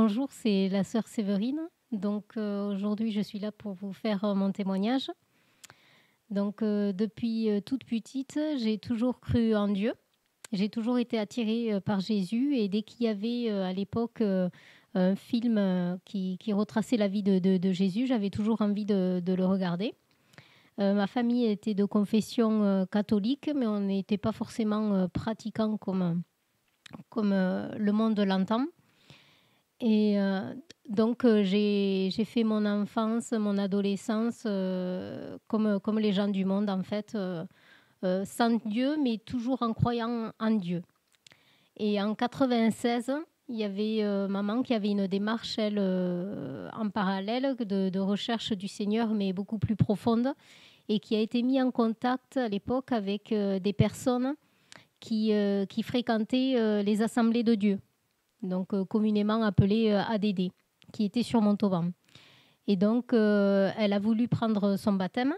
Bonjour, c'est la sœur Séverine. Donc aujourd'hui, je suis là pour vous faire mon témoignage. Donc depuis toute petite, j'ai toujours cru en Dieu. J'ai toujours été attirée par Jésus et dès qu'il y avait à l'époque un film qui retraçait la vie de Jésus, j'avais toujours envie de le regarder. Ma famille était de confession catholique, mais on n'était pas forcément pratiquants comme le monde l'entend. Et donc, j'ai fait mon enfance, mon adolescence comme les gens du monde, en fait, sans Dieu, mais toujours en croyant en Dieu. Et en 96, il y avait maman qui avait une démarche, elle, en parallèle de recherche du Seigneur, mais beaucoup plus profonde, et qui a été mise en contact à l'époque avec des personnes qui fréquentaient les assemblées de Dieu, donc communément appelé ADD, qui était sur Montauban. Et donc, elle a voulu prendre son baptême.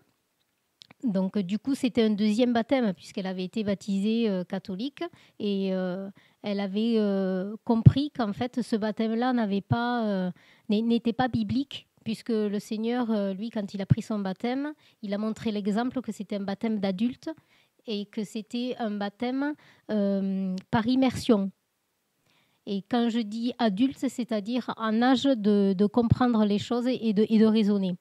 Donc, du coup, c'était un deuxième baptême, puisqu'elle avait été baptisée catholique. Et elle avait compris qu'en fait, ce baptême-là n'était pas biblique, puisque le Seigneur, lui, quand il a pris son baptême, il a montré l'exemple que c'était un baptême d'adulte et que c'était un baptême par immersion. Et quand je dis adulte, c'est-à-dire en âge de comprendre les choses et de raisonner.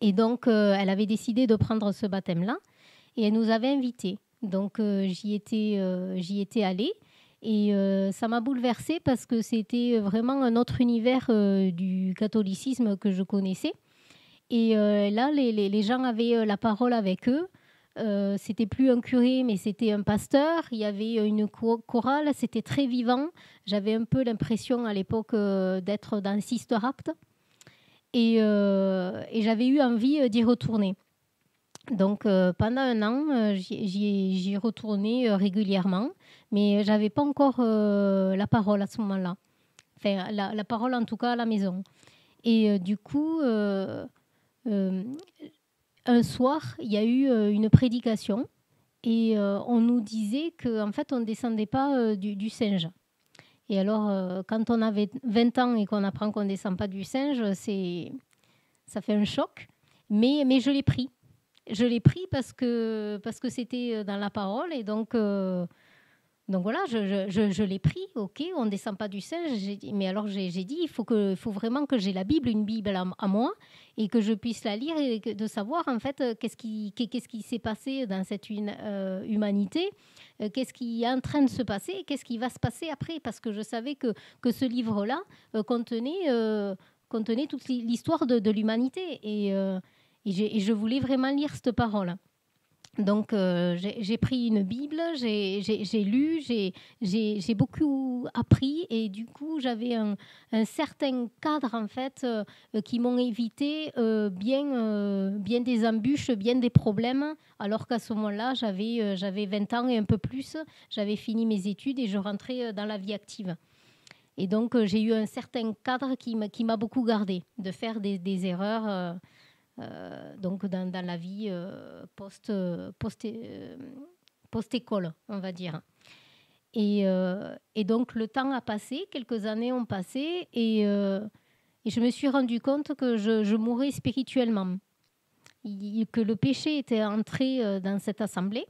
Et donc, elle avait décidé de prendre ce baptême-là et elle nous avait invités. Donc, j'y étais allée et ça m'a bouleversée parce que c'était vraiment un autre univers du catholicisme que je connaissais. Et là, les gens avaient la parole avec eux. C'était plus un curé, mais c'était un pasteur. Il y avait une chorale, c'était très vivant. J'avais un peu l'impression à l'époque d'être dans Sister Act. Et j'avais eu envie d'y retourner. Donc pendant un an, j'y retournais régulièrement, mais je n'avais pas encore la parole à ce moment-là. Enfin, la parole en tout cas à la maison. Et du coup, un soir, il y a eu une prédication et on nous disait qu'en fait, on ne descendait pas du singe. Et alors, quand on avait 20 ans et qu'on apprend qu'on ne descend pas du singe, ça fait un choc. Mais je l'ai pris. Je l'ai pris parce que c'était dans la parole. Et donc voilà, je l'ai pris. OK, on ne descend pas du singe. Mais alors, j'ai dit, il faut vraiment que j'ai la Bible, une Bible à moi, et que je puisse la lire et de savoir, en fait, qu'est-ce qui s'est passé dans cette humanité, qu'est-ce qui est en train de se passer et qu'est-ce qui va se passer après. Parce que je savais que ce livre-là contenait toute l'histoire de l'humanité. Et je voulais vraiment lire cette parole. Donc, j'ai pris une Bible, j'ai lu, j'ai beaucoup appris et du coup, j'avais un certain cadre, en fait, qui m'ont évité bien des embûches, bien des problèmes, alors qu'à ce moment-là, j'avais 20 ans et un peu plus, j'avais fini mes études et je rentrais dans la vie active. Et donc, j'ai eu un certain cadre qui m'a beaucoup gardée, de faire des erreurs donc dans la vie post-école, on va dire. Et donc, le temps a passé, quelques années ont passé, et je me suis rendu compte que je mourais spirituellement, que le péché était entré dans cette assemblée,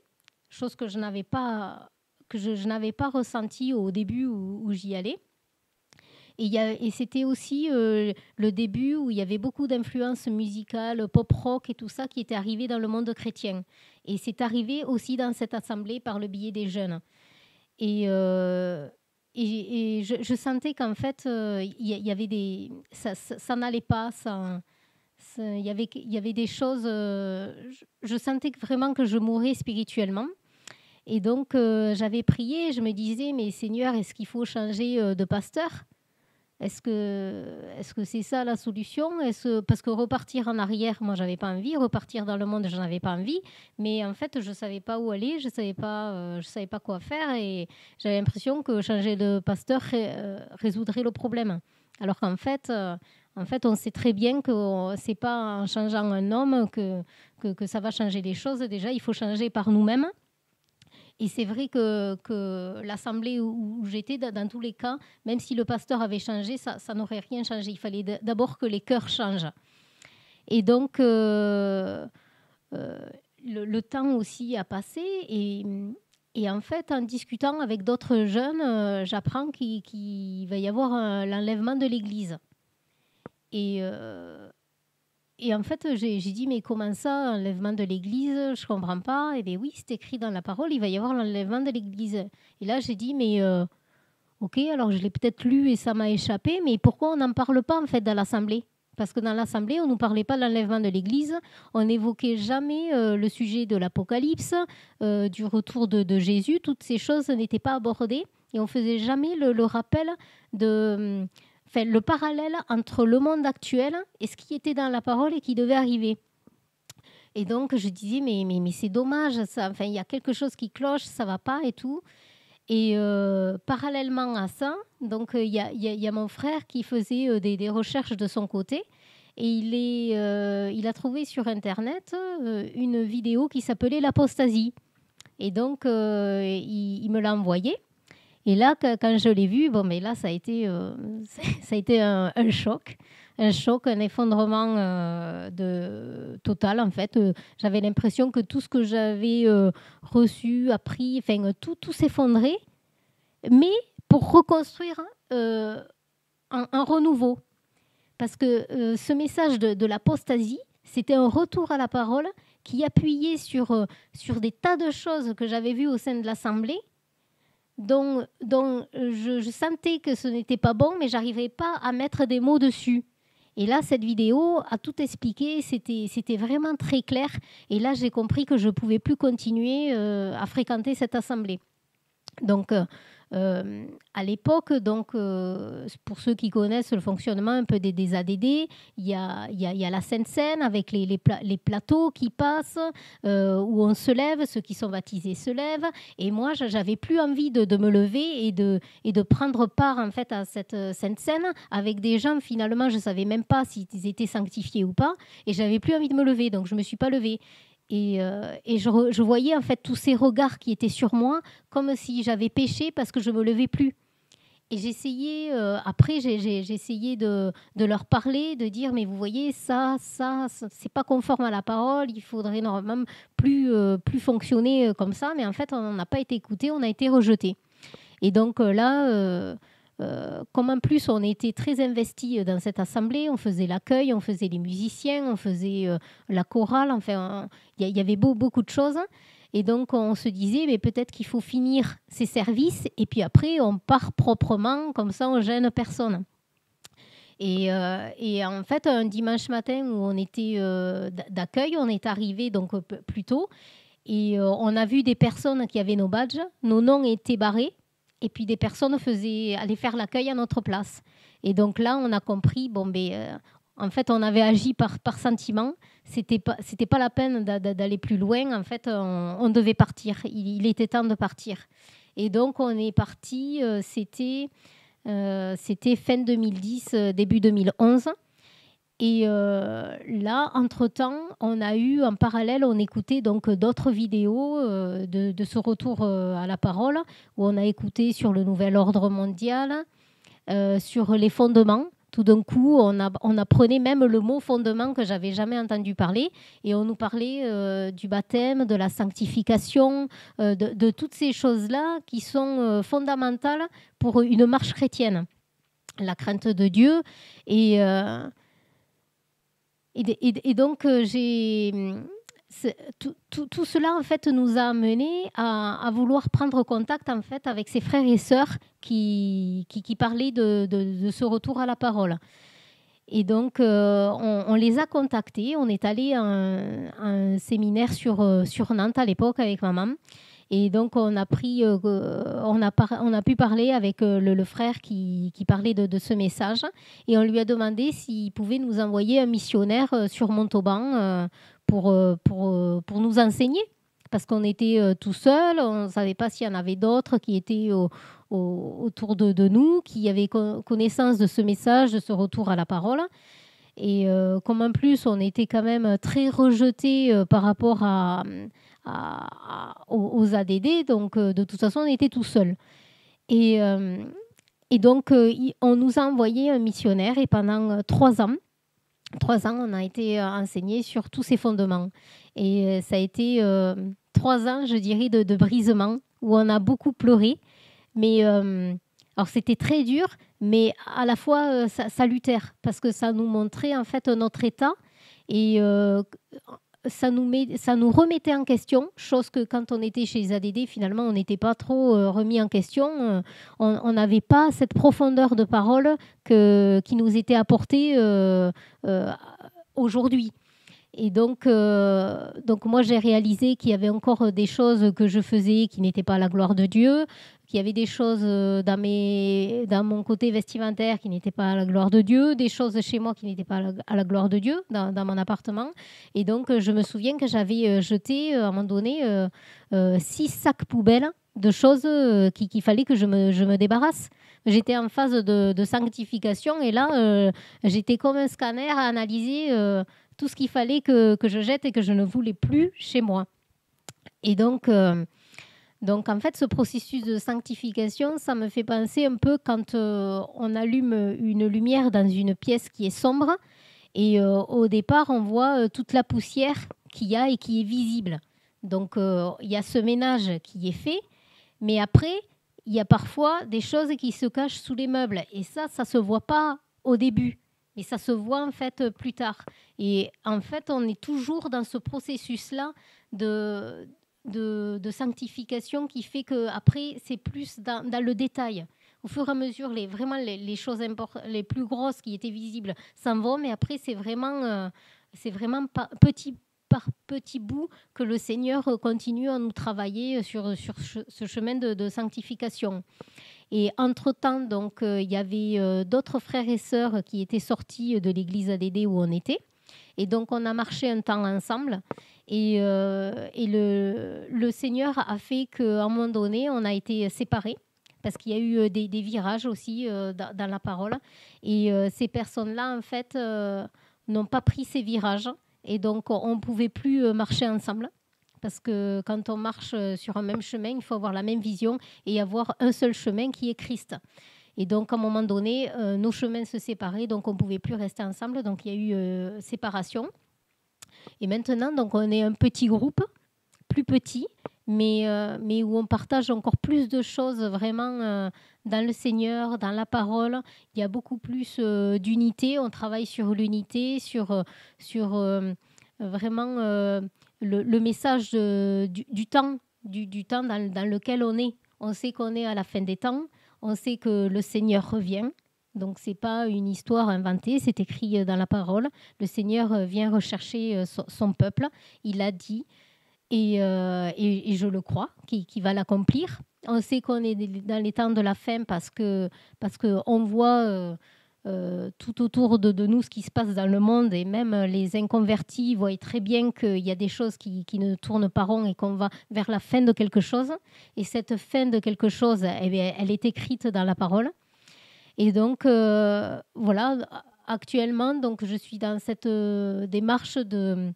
chose que je n'avais pas ressenti au début où j'y allais. Et c'était aussi le début où il y avait beaucoup d'influences musicales, pop-rock et tout ça qui était arrivé dans le monde chrétien. Et c'est arrivé aussi dans cette assemblée par le biais des jeunes. Et je sentais qu'en fait, il y avait ça n'allait pas. Il y avait des choses... je sentais vraiment que je mourais spirituellement. Et donc, j'avais prié, je me disais, mais Seigneur, est-ce qu'il faut changer de pasteur ? Est-ce que c'est ça la solution ? Parce que repartir en arrière, moi, j'avais pas envie. Repartir dans le monde, je n'avais pas envie. Mais en fait, je savais pas où aller, je savais pas quoi faire. Et j'avais l'impression que changer de pasteur résoudrait le problème. Alors qu'en fait, on sait très bien que c'est pas en changeant un homme que ça va changer les choses. Déjà, il faut changer par nous-mêmes. Et c'est vrai que l'assemblée où j'étais, dans tous les cas, même si le pasteur avait changé, ça n'aurait rien changé. Il fallait d'abord que les cœurs changent. Et donc, le temps aussi a passé. Et en fait, en discutant avec d'autres jeunes, j'apprends qu'il va y avoir l'enlèvement de l'Église. Et, et en fait, j'ai dit, mais comment ça, enlèvement de l'Église? Je ne comprends pas. Et bien oui, c'est écrit dans la parole, il va y avoir l'enlèvement de l'Église. Et là, j'ai dit, mais ok, alors je l'ai peut-être lu et ça m'a échappé, mais pourquoi on n'en parle pas en fait dans l'Assemblée? Parce que dans l'Assemblée, on ne nous parlait pas de l'enlèvement de l'Église, on n'évoquait jamais le sujet de l'Apocalypse, du retour de Jésus, toutes ces choses n'étaient pas abordées et on ne faisait jamais le rappel de... Enfin, le parallèle entre le monde actuel et ce qui était dans la parole et qui devait arriver. Et donc, je disais, mais c'est dommage, ça, enfin, il y a quelque chose qui cloche, ça ne va pas et tout. Et parallèlement à ça, donc il y a mon frère qui faisait des recherches de son côté et il a trouvé sur Internet une vidéo qui s'appelait l'apostasie. Et donc, il me l'a envoyé. Et là, quand je l'ai vu, bon, mais là, ça a été un choc, un effondrement total, en fait. J'avais l'impression que tout ce que j'avais reçu, appris, enfin, tout s'effondrait, mais pour reconstruire un renouveau. Parce que ce message de l'apostasie, c'était un retour à la parole qui appuyait sur des tas de choses que j'avais vues au sein de l'Assemblée, dont je sentais que ce n'était pas bon, mais je n'arrivais pas à mettre des mots dessus. Et là, cette vidéo a tout expliqué, c'était vraiment très clair. Et là, j'ai compris que je ne pouvais plus continuer à fréquenter cette assemblée. Donc, à l'époque, donc, pour ceux qui connaissent le fonctionnement un peu des ADD, il y a la Sainte Seine avec les plateaux qui passent, où on se lève, ceux qui sont baptisés se lèvent. Et moi, j'avais plus envie de me lever et de prendre part en fait à cette Sainte Seine avec des gens, finalement, je ne savais même pas s'ils étaient sanctifiés ou pas. Et j'avais plus envie de me lever, donc je ne me suis pas levée. Et je voyais en fait tous ces regards qui étaient sur moi comme si j'avais péché parce que je ne me levais plus. Et j'essayais, après j'ai essayé de leur parler, de dire mais vous voyez ça c'est pas conforme à la parole, il faudrait normalement plus fonctionner comme ça, mais en fait on n'a pas été écouté, on a été rejeté. Et donc là, comme en plus on était très investis dans cette assemblée, on faisait l'accueil, on faisait les musiciens, on faisait la chorale, enfin il y avait beaucoup de choses. Et donc on se disait mais peut-être qu'il faut finir ces services et puis après on part proprement, comme ça on gêne personne. Et en fait un dimanche matin où on était d'accueil, on est arrivé donc plus tôt et on a vu des personnes qui avaient nos badges, nos noms étaient barrés. Et puis des personnes allaient faire l'accueil à notre place. Et donc là, on a compris, en fait, on avait agi par sentiment. C'était pas la peine d'aller plus loin. En fait, on devait partir. Il était temps de partir. Et donc, on est parti. C'était fin 2010, début 2011. Et là, entre-temps, on a eu en parallèle, on écoutait donc d'autres vidéos de ce retour à la parole, où on a écouté sur le nouvel ordre mondial, sur les fondements. Tout d'un coup, on apprenait même le mot fondement que j'avais jamais entendu parler, et on nous parlait du baptême, de la sanctification, de toutes ces choses-là qui sont fondamentales pour une marche chrétienne. La crainte de Dieu et donc, tout cela, en fait, nous a amenés à vouloir prendre contact, en fait, avec ces frères et sœurs qui parlaient de ce retour à la parole. Et donc, on les a contactés. On est allé à un séminaire sur Nantes à l'époque avec maman. Et donc, on a pu parler avec le frère qui parlait de ce message. Et on lui a demandé s'il pouvait nous envoyer un missionnaire sur Montauban pour nous enseigner. Parce qu'on était tout seul, on ne savait pas s'il y en avait d'autres qui étaient autour de nous, qui avaient connaissance de ce message, de ce retour à la parole. Et comme en plus, on était quand même très rejetés par rapport aux ADD, donc de toute façon, on était tout seul. Et, et donc, on nous a envoyé un missionnaire et pendant 3 ans, on a été enseigné sur tous ces fondements. Et ça a été 3 ans, je dirais, de brisement où on a beaucoup pleuré. Mais alors, c'était très dur, mais à la fois salutaire parce que ça nous montrait en fait notre état et ça nous remettait en question, chose que quand on était chez les ADD, finalement, on n'était pas trop remis en question. On n'avait pas cette profondeur de parole qui nous était apportée euh, aujourd'hui. Et donc moi, j'ai réalisé qu'il y avait encore des choses que je faisais qui n'étaient pas à la gloire de Dieu, qu'il y avait des choses dans mon côté vestimentaire qui n'étaient pas à la gloire de Dieu, des choses chez moi qui n'étaient pas à la gloire de Dieu dans mon appartement. Et donc, je me souviens que j'avais jeté, à un moment donné, 6 sacs poubelles de choses qu'il fallait que je me débarrasse. J'étais en phase de sanctification et là, j'étais comme un scanner à analyser tout ce qu'il fallait que je jette et que je ne voulais plus chez moi. Et donc, en fait, ce processus de sanctification, ça me fait penser un peu quand on allume une lumière dans une pièce qui est sombre et au départ, on voit toute la poussière qu'il y a et qui est visible. Donc, il y a ce ménage qui est fait, mais après, il y a parfois des choses qui se cachent sous les meubles. Et ça ne se voit pas au début, mais ça se voit en fait plus tard. Et en fait, on est toujours dans ce processus-là de sanctification qui fait qu'après, c'est plus dans le détail. Au fur et à mesure, les choses les plus grosses qui étaient visibles s'en vont, mais après, c'est vraiment petit par petit bout que le Seigneur continue à nous travailler sur ce chemin de sanctification. Et entre-temps, donc, il y avait d'autres frères et sœurs qui étaient sortis de l'église ADD où on était. Et donc, on a marché un temps ensemble. Et le Seigneur a fait qu'à un moment donné, on a été séparés parce qu'il y a eu des virages aussi dans la parole. Et ces personnes-là, en fait, n'ont pas pris ces virages. Et donc, on ne pouvait plus marcher ensemble. Parce que quand on marche sur un même chemin, il faut avoir la même vision et avoir un seul chemin qui est Christ. Et donc, à un moment donné, nos chemins se séparaient, donc on ne pouvait plus rester ensemble. Donc, il y a eu séparation. Et maintenant, donc, on est un petit groupe, plus petit, mais où on partage encore plus de choses vraiment dans le Seigneur, dans la parole. Il y a beaucoup plus d'unité. On travaille sur l'unité, sur vraiment le message du temps, du temps dans lequel on est. On sait qu'on est à la fin des temps. On sait que le Seigneur revient. Donc, ce n'est pas une histoire inventée, c'est écrit dans la parole. Le Seigneur vient rechercher son peuple. Il a dit, et je le crois, qu'il va l'accomplir. On sait qu'on est dans les temps de la fin parce qu'on voit tout autour de nous ce qui se passe dans le monde, et même les inconvertis voient très bien qu'il y a des choses qui ne tournent pas rond et qu'on va vers la fin de quelque chose. Et cette fin de quelque chose, eh bien, elle est écrite dans la parole. Et donc, voilà, actuellement, donc, je suis dans cette démarche de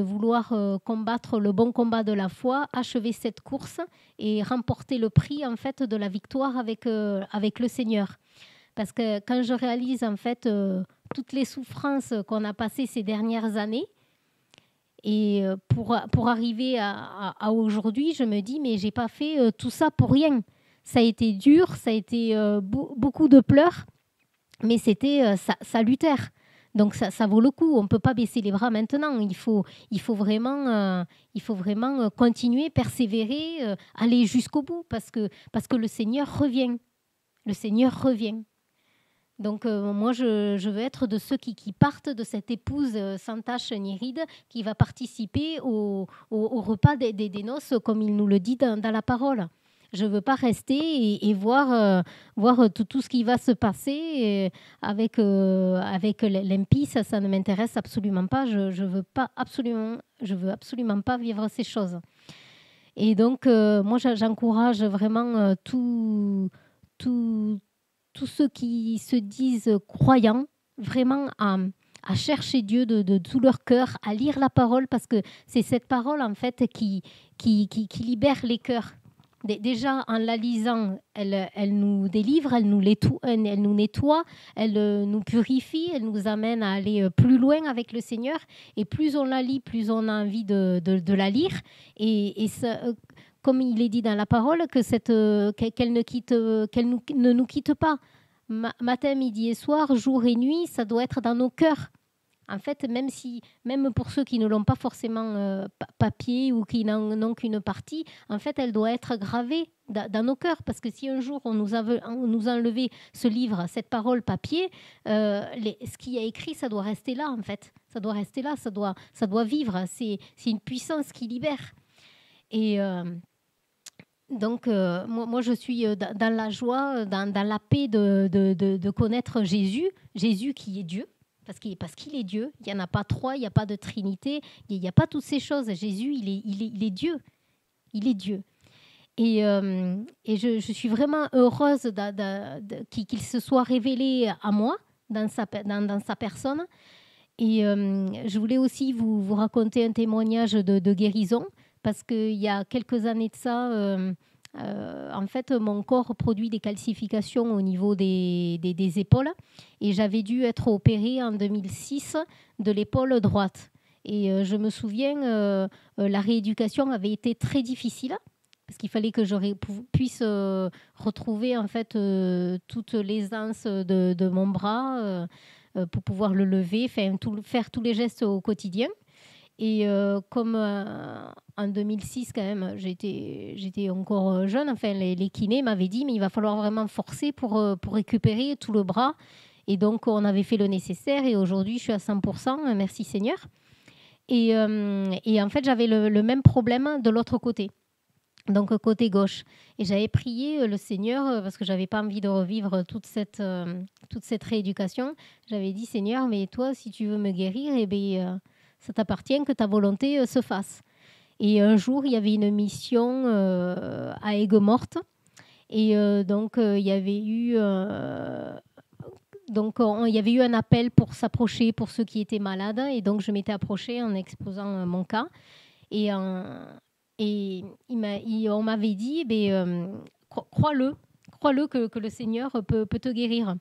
vouloir combattre le bon combat de la foi, achever cette course et remporter le prix, en fait, de la victoire avec le Seigneur. Parce que quand je réalise, en fait, toutes les souffrances qu'on a passées ces dernières années, et pour arriver à aujourd'hui, je me dis, mais je n'ai pas fait tout ça pour rien. Ça a été dur, ça a été beaucoup de pleurs, mais c'était salutaire. Donc ça vaut le coup. On ne peut pas baisser les bras maintenant. Il faut vraiment continuer, persévérer, aller jusqu'au bout parce que le Seigneur revient. Le Seigneur revient. Donc moi, je veux être de ceux qui partent de cette épouse sans tache ni ride, qui va participer au repas des noces, comme il nous le dit dans la parole. Je ne veux pas rester et voir tout ce qui va se passer avec l'impi. Ça ne m'intéresse absolument pas. Je veux absolument pas vivre ces choses. Et donc, moi, j'encourage vraiment tous ceux qui se disent croyants, vraiment à chercher Dieu de tout leur cœur, à lire la parole, parce que c'est cette parole, en fait, qui libère les cœurs. Déjà, en la lisant, elle nous délivre, elle nous nettoie, elle nous purifie, elle nous amène à aller plus loin avec le Seigneur. Et plus on la lit, plus on a envie de la lire. Et ça, comme il est dit dans la parole, qu'elle ne nous quitte pas. Matin, midi et soir, jour et nuit, ça doit être dans nos cœurs. En fait, même pour ceux qui ne l'ont pas forcément papier ou qui n'ont qu'une partie, en fait, elle doit être gravée dans nos cœurs. Parce que si un jour on nous a enlevé ce livre, cette parole papier, ce qui est écrit, ça doit rester là, en fait. Ça doit rester là, ça doit vivre. C'est une puissance qui libère. Et donc, moi, je suis dans la joie, dans la paix de connaître Jésus qui est Dieu. Parce qu'il est Dieu. Il n'y en a pas trois, il n'y a pas de Trinité, il n'y a pas toutes ces choses. Jésus, il est Dieu. Il est Dieu. Et je suis vraiment heureuse qu'il se soit révélé à moi dans sa personne. Et je voulais aussi vous raconter un témoignage de guérison, parce qu'il y a quelques années de ça, en fait, mon corps produit des calcifications au niveau des épaules, et j'avais dû être opérée en 2006 de l'épaule droite. Et je me souviens, la rééducation avait été très difficile, parce qu'il fallait que je puisse retrouver en fait toute l'aisance de mon bras pour pouvoir le lever, faire tous les gestes au quotidien. Et comme en 2006, quand même, j'étais encore jeune, enfin, les kinés m'avaient dit, mais il va falloir vraiment forcer pour récupérer tout le bras. Et donc, on avait fait le nécessaire, et aujourd'hui, je suis à 100%, merci Seigneur. Et en fait, j'avais le même problème de l'autre côté, donc côté gauche. Et j'avais prié le Seigneur, parce que je n'avais pas envie de revivre toute cette rééducation. J'avais dit, Seigneur, mais toi, si tu veux me guérir, eh bien, ça t'appartient, que ta volonté se fasse. Et un jour, il y avait une mission à Aigues-Mortes. Et donc, il y avait eu... il y avait eu un appel pour s'approcher pour ceux qui étaient malades. Et donc, je m'étais approchée en exposant mon cas. Et on m'avait dit, crois-le que le Seigneur peut te guérir.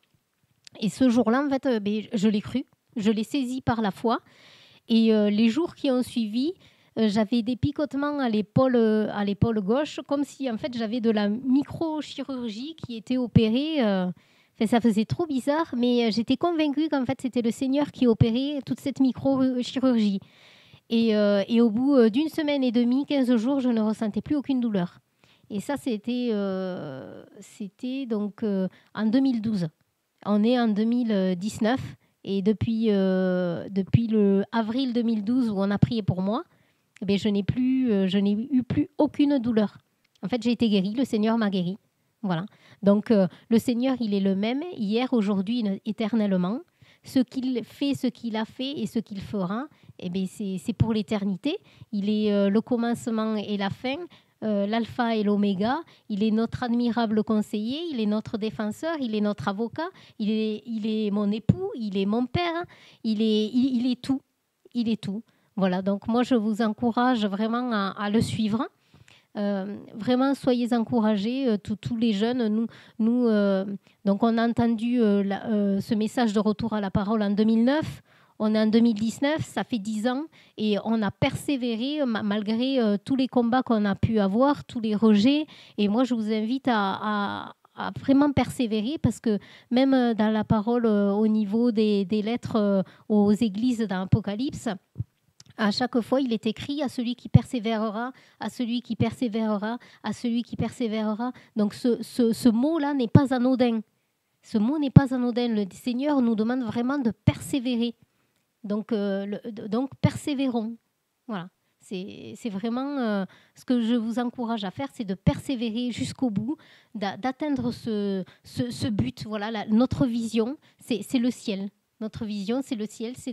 Et ce jour-là, en fait, je l'ai cru. Je l'ai saisi par la foi. Et les jours qui ont suivi, j'avais des picotements à l'épaule gauche, comme si en fait j'avais de la microchirurgie qui était opérée. Ça faisait trop bizarre, mais j'étais convaincue qu'en fait c'était le Seigneur qui opérait toute cette microchirurgie. Et au bout d'une semaine et demie, 15 jours, je ne ressentais plus aucune douleur. Et ça, c'était donc en 2012. On est en 2019. Et depuis le avril 2012 où on a prié pour moi, je n'ai eu plus aucune douleur. En fait, j'ai été guérie, le Seigneur m'a guérie. Voilà. Donc, le Seigneur, il est le même, hier, aujourd'hui, éternellement. Ce qu'il fait, ce qu'il a fait et ce qu'il fera, c'est pour l'éternité. Il est le commencement et la fin. L'alpha et l'oméga, il est notre admirable conseiller, il est notre défenseur, il est notre avocat, il est mon époux, il est mon père, il est tout, il est tout. Voilà, donc moi je vous encourage vraiment à le suivre. Vraiment, soyez encouragés, tous les jeunes. Donc on a entendu ce message de retour à la parole en 2009. On est en 2019, ça fait 10 ans, et on a persévéré malgré tous les combats qu'on a pu avoir, tous les rejets. Et moi, je vous invite à vraiment persévérer, parce que même dans la parole, au niveau des lettres aux églises dans l'Apocalypse, à chaque fois, il est écrit à celui qui persévérera, à celui qui persévérera, à celui qui persévérera. Donc ce mot-là n'est pas anodin. Ce mot n'est pas anodin. Le Seigneur nous demande vraiment de persévérer. Donc persévérons. Voilà. C'est vraiment ce que je vous encourage à faire, c'est de persévérer jusqu'au bout, d'atteindre ce but. Voilà, notre vision, c'est le ciel. Notre vision, c'est le ciel, c'est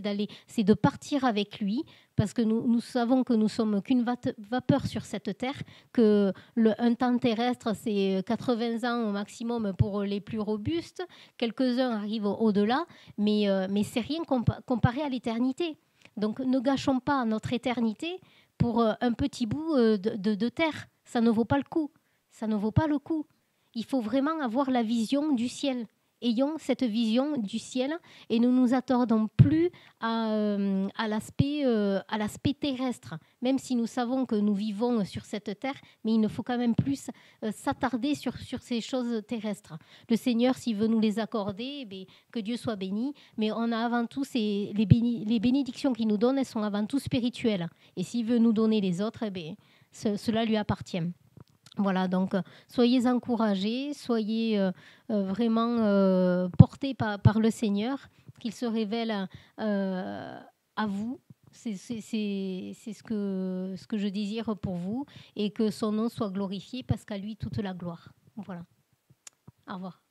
de partir avec lui, parce que nous savons que nous sommes qu'une vapeur sur cette terre, que un temps terrestre, c'est 80 ans au maximum pour les plus robustes. Quelques-uns arrivent au-delà, mais c'est rien comparé à l'éternité. Donc ne gâchons pas notre éternité pour un petit bout de terre. Ça ne vaut pas le coup. Ça ne vaut pas le coup. Il faut vraiment avoir la vision du ciel. Ayons cette vision du ciel et ne nous attardons plus à l'aspect terrestre, même si nous savons que nous vivons sur cette terre, mais il ne faut quand même plus s'attarder sur ces choses terrestres. Le Seigneur, s'il veut nous les accorder, que Dieu soit béni, mais on a avant tout, les bénédictions qu'il nous donne, elles sont avant tout spirituelles. Et s'il veut nous donner les autres, cela lui appartient. Voilà, donc soyez encouragés, soyez vraiment portés par le Seigneur, qu'il se révèle à vous. C'est ce que je désire pour vous et que son nom soit glorifié parce qu'à lui toute la gloire. Voilà. Au revoir.